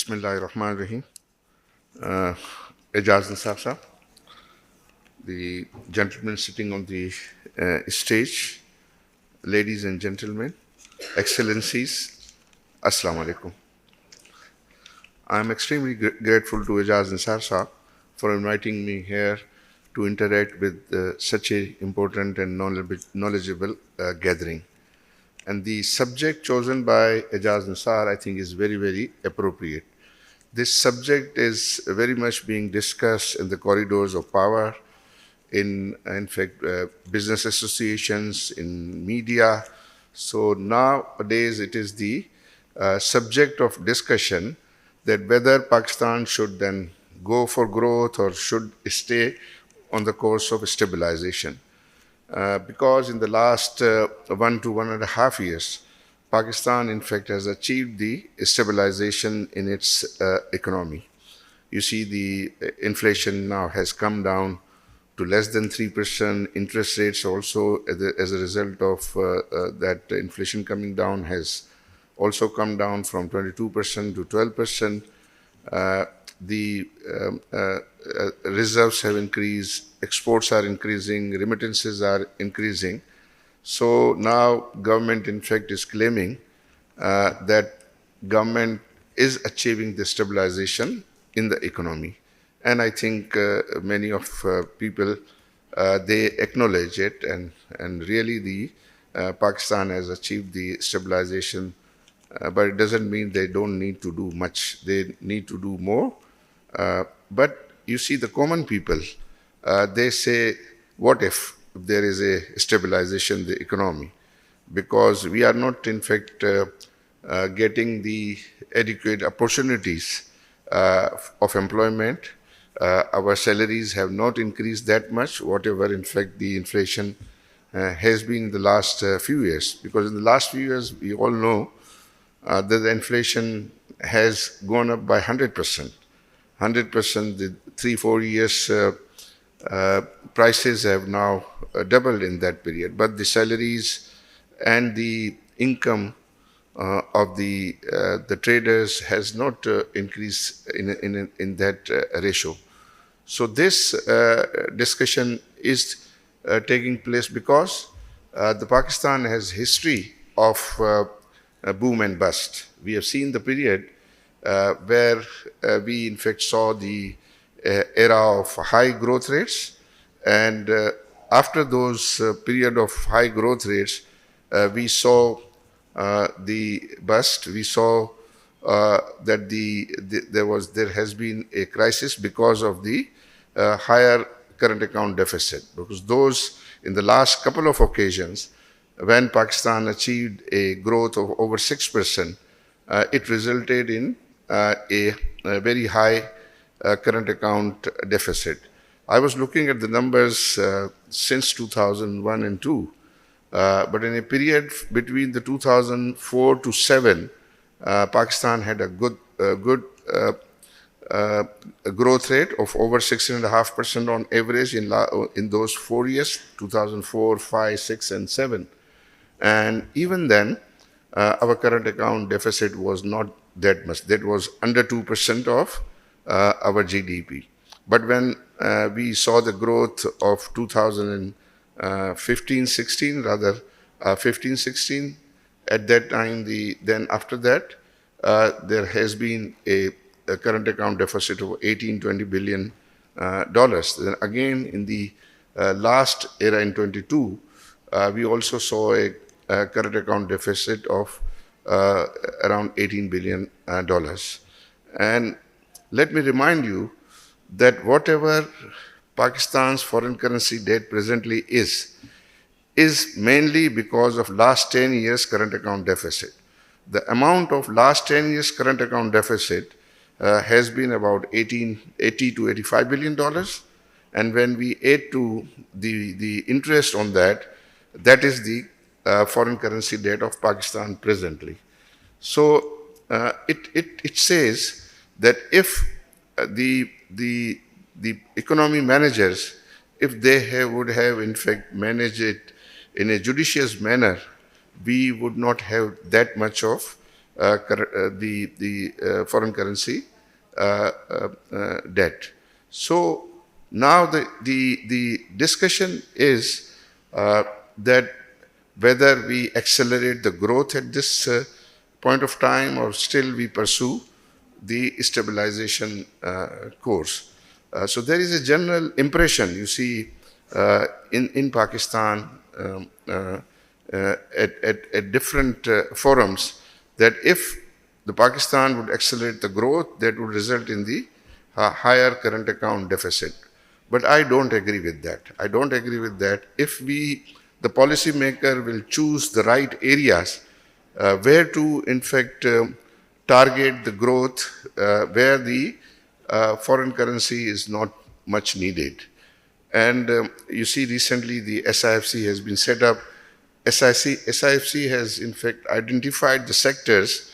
Bismillahirrahmanirrahim. Uh, Ejaz Nisar Sahab, the gentleman sitting on the stage, ladies and gentlemen, excellencies, Assalamu alaikum. I am extremely grateful to Ejaz Nisar Sahab for inviting me here to interact with such a important and knowledgeable gathering. And the subject chosen by Ejaz Nisar, I think, is very, very appropriate. This subject is very much being discussed in the corridors of power, in fact, business associations, in media. So nowadays it is the subject of discussion that whether Pakistan should then go for growth or should stay on the course of stabilization. Because in the last 1 to 1.5 years, Pakistan, in fact, has achieved the stabilization in its economy. You see, the inflation now has come down to less than 3%. Interest rates also, as a result of that inflation coming down, has also come down from 22% to 12%. The reserves have increased, exports are increasing, remittances are increasing. So now government, in fact, is claiming that government is achieving the stabilization in the economy. And I think many of people, they acknowledge it, and really the Pakistan has achieved the stabilization, but it doesn't mean they don't need to do much. They need to do more. But you see, the common people, they say, what if there is a stabilization in the economy? Because we are not, in fact, getting the adequate opportunities of employment. Our salaries have not increased that much, whatever, in fact, the inflation has been in the last few years. Because in the last few years, we all know that the inflation has gone up by 100%. 100%, the 3-4 years prices have now doubled in that period. But the salaries and the income of the traders has not increased in that ratio. So this discussion is taking place because the Pakistan has history of boom and bust. We have seen the period where we in fact saw the era of high growth rates, and after those period of high growth rates, we saw the bust. We saw that there has been a crisis because of the higher current account deficit. Because those, in the last couple of occasions, when Pakistan achieved a growth of over 6%, it resulted in a very high current account deficit. I was looking at the numbers since 2001 and 2, but in a period between the 2004 to 7, Pakistan had a good growth rate of over 6.5% on average in those 4 years, 2004, 5, 6, and 7. And even then, our current account deficit was not that much. That was under 2% of our GDP. But when we saw the growth of 2015-16, rather 15-16, at that time, then after that, there has been a current account deficit of $18-20 billion. Then again, in the last era in 22, we also saw a current account deficit of around $18 billion. And let me remind you that whatever Pakistan's foreign currency debt presently is mainly because of last 10 years current account deficit. The amount of last 10 years current account deficit has been about $80 to $85 billion. And when we add to the interest on that, that is the foreign currency debt of Pakistan presently. So it says that if the economy managers, if they would have in fact managed it in a judicious manner, we would not have that much of the foreign currency debt. So now the discussion is that whether we accelerate the growth at this point of time or still we pursue the stabilization course. So there is a general impression, you see, in Pakistan at different forums, that if the Pakistan would accelerate the growth, that would result in the higher current account deficit. But I don't agree with that. I don't agree with that. If the policymaker will choose the right areas where to, in fact, target the growth where the foreign currency is not much needed. And you see, recently the SIFC has been set up. SIFC has, in fact, identified the sectors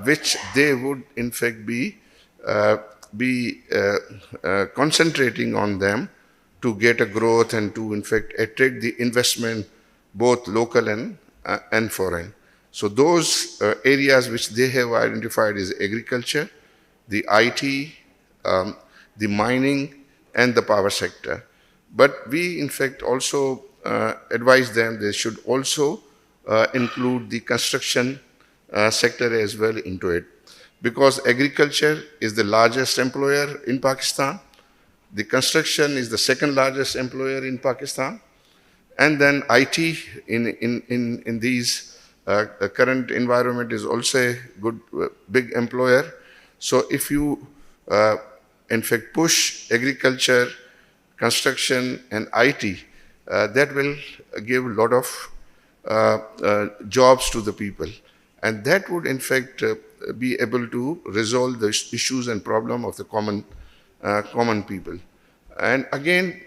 which they would, in fact, be concentrating on them to get a growth and to, in fact, attract the investment, both local and foreign. So those areas which they have identified is agriculture, the IT, the mining, and the power sector. But we, in fact, also advise them they should also include the construction sector as well into it. Because agriculture is the largest employer in Pakistan, the construction is the second largest employer in Pakistan, and then IT in these current environment is also a good big employer. So if you in fact push agriculture, construction and IT, that will give a lot of jobs to the people, and that would in fact be able to resolve the issues and problem of the common people. And again,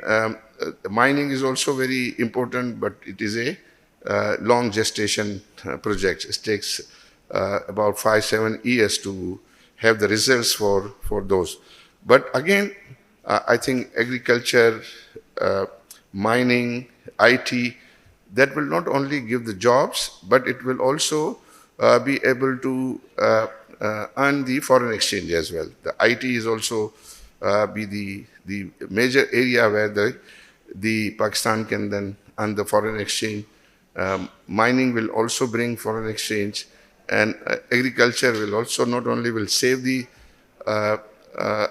mining is also very important, but it is a long gestation project. It takes about 5-7 years to have the results for those. But again, I think agriculture, mining, IT, that will not only give the jobs, but it will also be able to earn the foreign exchange as well. The IT is also be the major area where the Pakistan can then earn the foreign exchange. Mining will also bring foreign exchange, and agriculture will also not only will save the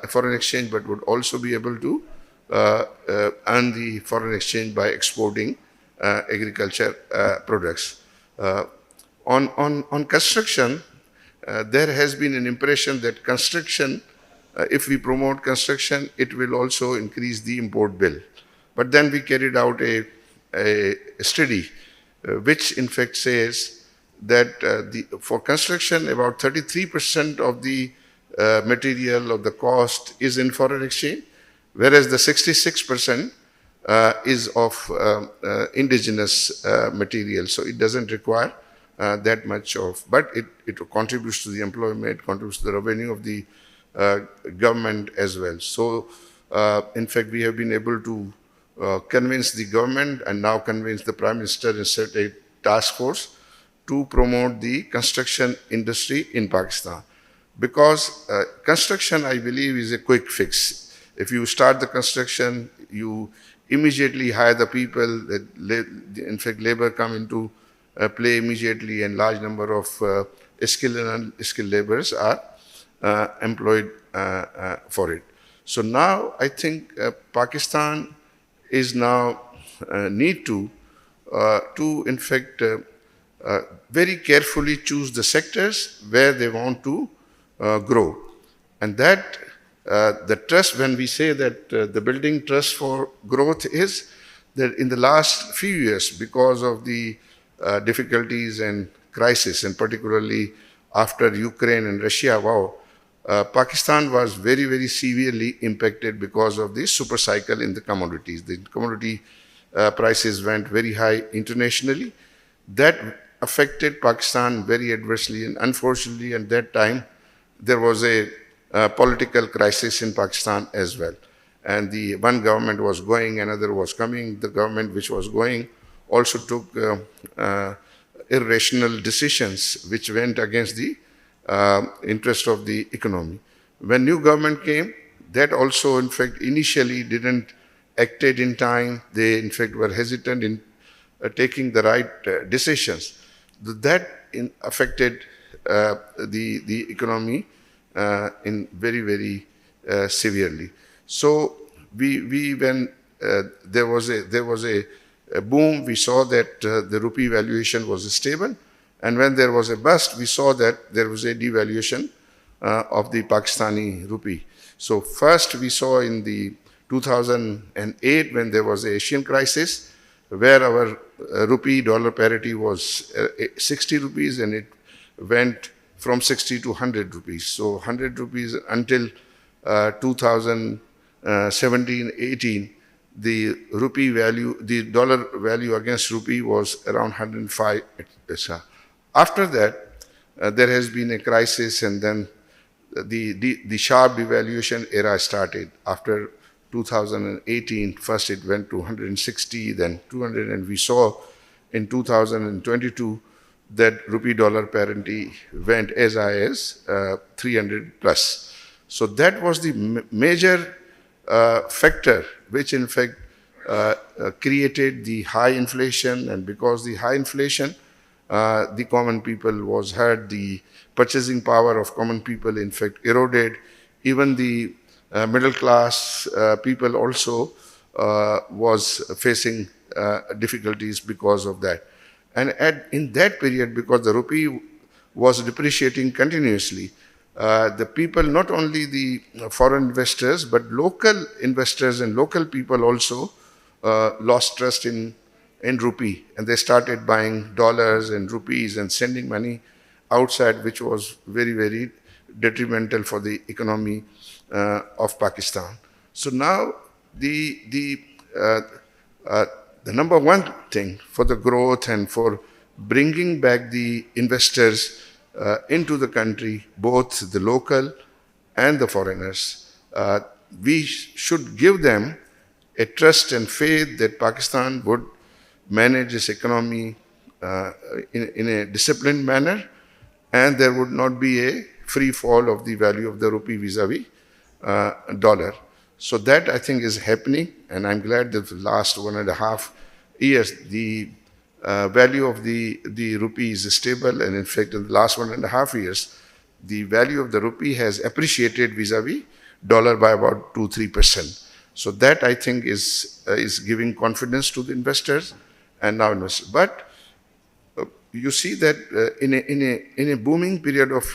foreign exchange, but would also be able to earn the foreign exchange by exporting agriculture products. On construction, there has been an impression that construction, if we promote construction, it will also increase the import bill. But then we carried out a study which in fact says that for construction, about 33% of the material of the cost is in foreign exchange, whereas the 66% is of indigenous material. So it doesn't require that much of, but it contributes to the employment, contributes to the revenue of the government as well. So in fact, we have been able to convince the government and now convince the Prime Minister and set a task force to promote the construction industry in Pakistan. Because construction, I believe, is a quick fix. If you start the construction, you immediately hire the people, in fact, labor come into play immediately, and large number of skilled and unskilled laborers are employed for it. So now I think Pakistan is now need to in fact very carefully choose the sectors where they want to grow. And that the trust, when we say that the building trust for growth is that in the last few years, because of the difficulties and crisis, and particularly after Ukraine and Russia war, Pakistan was very, very severely impacted because of the super cycle in the commodities. The commodity prices went very high internationally. That affected Pakistan very adversely, and unfortunately at that time there was a political crisis in Pakistan as well. And the one government was going, another was coming. The government which was going also took irrational decisions which went against the interest of the economy. When new government came, that also, in fact, initially didn't acted in time. They, in fact, were hesitant in taking the right decisions. That affected the economy in very, very severely. So when there was a boom, we saw that the rupee valuation was stable, and when there was a bust, we saw that there was a devaluation of the Pakistani rupee. So first we saw in the 2008 when there was the Asian crisis, where our rupee dollar parity was 60 rupees, and it went from 60 to 100 rupees. So 100 rupees until 2017-18, the rupee value, the dollar value against rupee was around 105 paisa. After that, there has been a crisis, and then the sharp devaluation era started. After 2018, first it went to 160, then 200, and we saw in 2022 that rupee dollar parity went as high as 300 plus. So that was the major factor which in fact created the high inflation, and because the high inflation, the common people was hurt, the purchasing power of common people in fact eroded. Even the middle class people also was facing difficulties because of that. And in that period, because the rupee was depreciating continuously, the people, not only the foreign investors, but local investors and local people also lost trust in rupee, and they started buying dollars and rupees and sending money outside, which was very, very detrimental for the economy of Pakistan. So now the number one thing for the growth and for bringing back the investors into the country, both the local and the foreigners, we should give them a trust and faith that Pakistan would manage its economy in a disciplined manner, and there would not be a free fall of the value of the rupee vis-a-vis dollar. So that, I think, is happening, and I'm glad that the last 1.5 years, the value of the rupee is stable, and in fact, in the last 1.5 years, the value of the rupee has appreciated vis-a-vis dollar by about 2-3%. So that, I think, is giving confidence to the investors and now investors. But you see that in a booming period of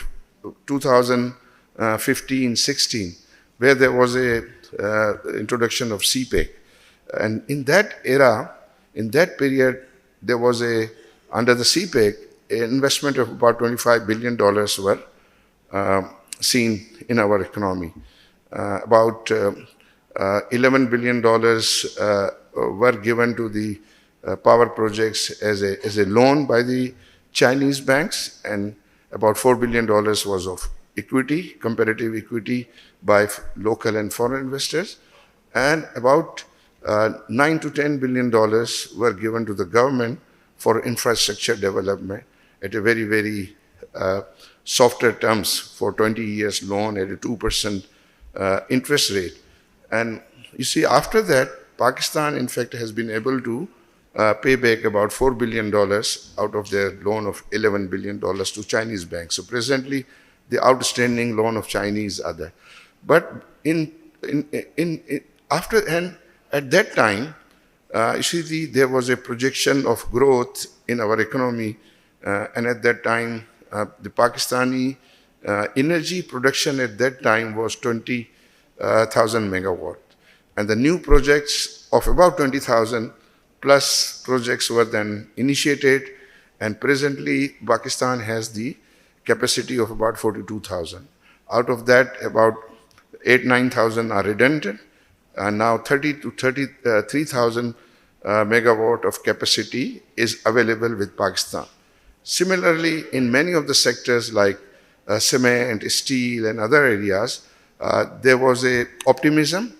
2015-16, where there was a introduction of CPEC, and in that era, in that period, there was under the CPEC, an investment of about $25 billion were seen in our economy. About $11 billion were given to the power projects as a loan by the Chinese banks, and about $4 billion was of equity, comparative equity by local and foreign investors, and about $9 to $10 billion were given to the government for infrastructure development at a very, very softer terms for 20 years loan at a 2% interest rate. And you see, after that, Pakistan, in fact, has been able to pay back about $4 billion out of their loan of $11 billion to Chinese banks. So presently, the outstanding loan of Chinese are there. But at that time, you see, there was a projection of growth in our economy, and at that time, the Pakistani energy production at that time was 20,000 megawatt, and the new projects of about 20,000 plus projects were then initiated, and presently Pakistan has the capacity of about 42,000. Out of that, about 8,000-9,000 are redundant, and now 30 to 33,000 megawatt of capacity is available with Pakistan. Similarly, in many of the sectors like cement, steel, and other areas, there was a optimism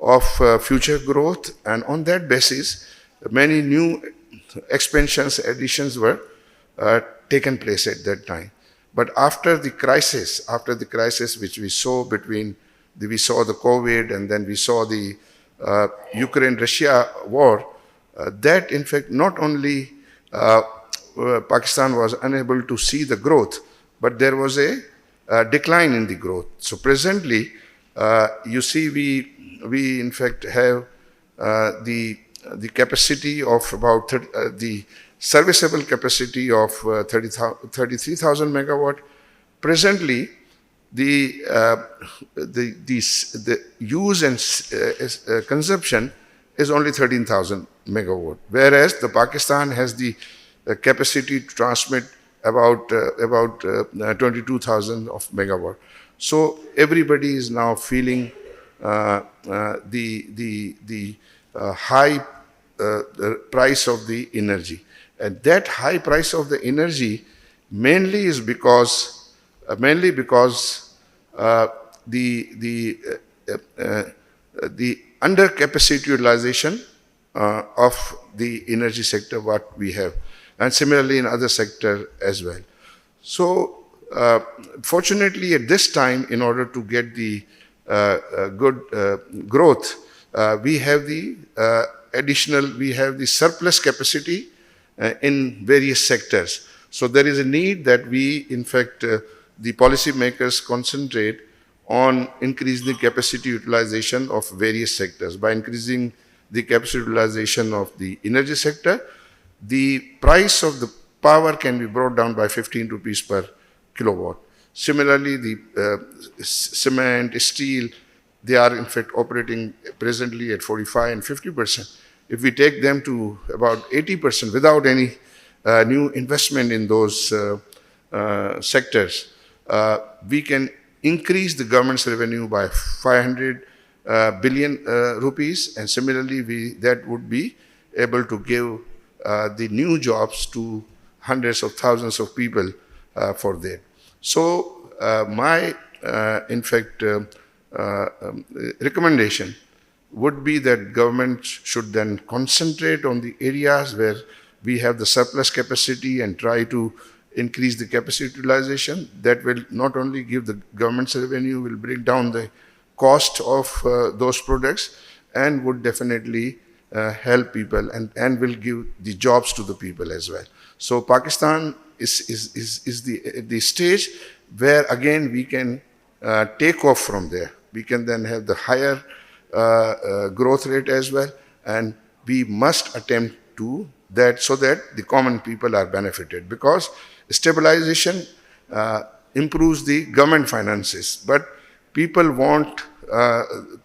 of future growth, and on that basis, many new expansions, additions were taken place at that time. But after the crisis which we saw we saw the COVID and then we saw the Ukraine-Russia war, that in fact not only Pakistan was unable to see the growth, but there was a decline in the growth. So presently, you see, we in fact have the capacity of about the serviceable capacity of 33,000 megawatt. Presently, the use and consumption is only 13,000 megawatt, whereas the Pakistan has the capacity to transmit about 22,000 of megawatt. So everybody is now feeling the high price of the energy, and that high price of the energy mainly is because the under capacity utilization of the energy sector what we have, and similarly in other sector as well. So fortunately at this time, in order to get the good growth, we have the surplus capacity in various sectors. So there is a need that we, in fact, the policymakers concentrate on increasing the capacity utilization of various sectors. By increasing the capacity utilization of the energy sector, the price of the power can be brought down by 15 rupees per kilowatt. Similarly, the cement, steel, they are in fact operating presently at 45 and 50%. If we take them to about 80% without any new investment in those sectors, we can increase the government's revenue by 500 billion rupees, and similarly that would be able to give the new jobs to hundreds of thousands of people for that. So my in fact recommendation would be that government should then concentrate on the areas where we have the surplus capacity and try to increase the capacity utilization. That will not only give the government's revenue, will bring down the cost of those products, and would definitely help people and will give the jobs to the people as well. So Pakistan is the stage where again we can take off from there. We can then have the higher growth rate as well, and we must attempt to that so that the common people are benefited, because stabilization improves the government finances, but people want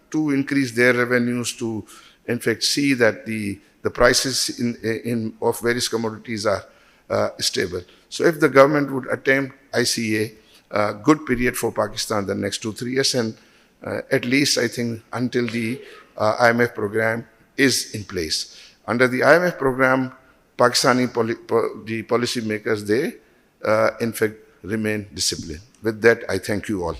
to increase their revenues to in fact see that the prices of various commodities are stable. So if the government would attempt, I see a good period for Pakistan the next 2-3 years, and at least I think until the IMF program is in place. Under the IMF program, Pakistani the policy makers, they in fact remain disciplined. With that, I thank you all.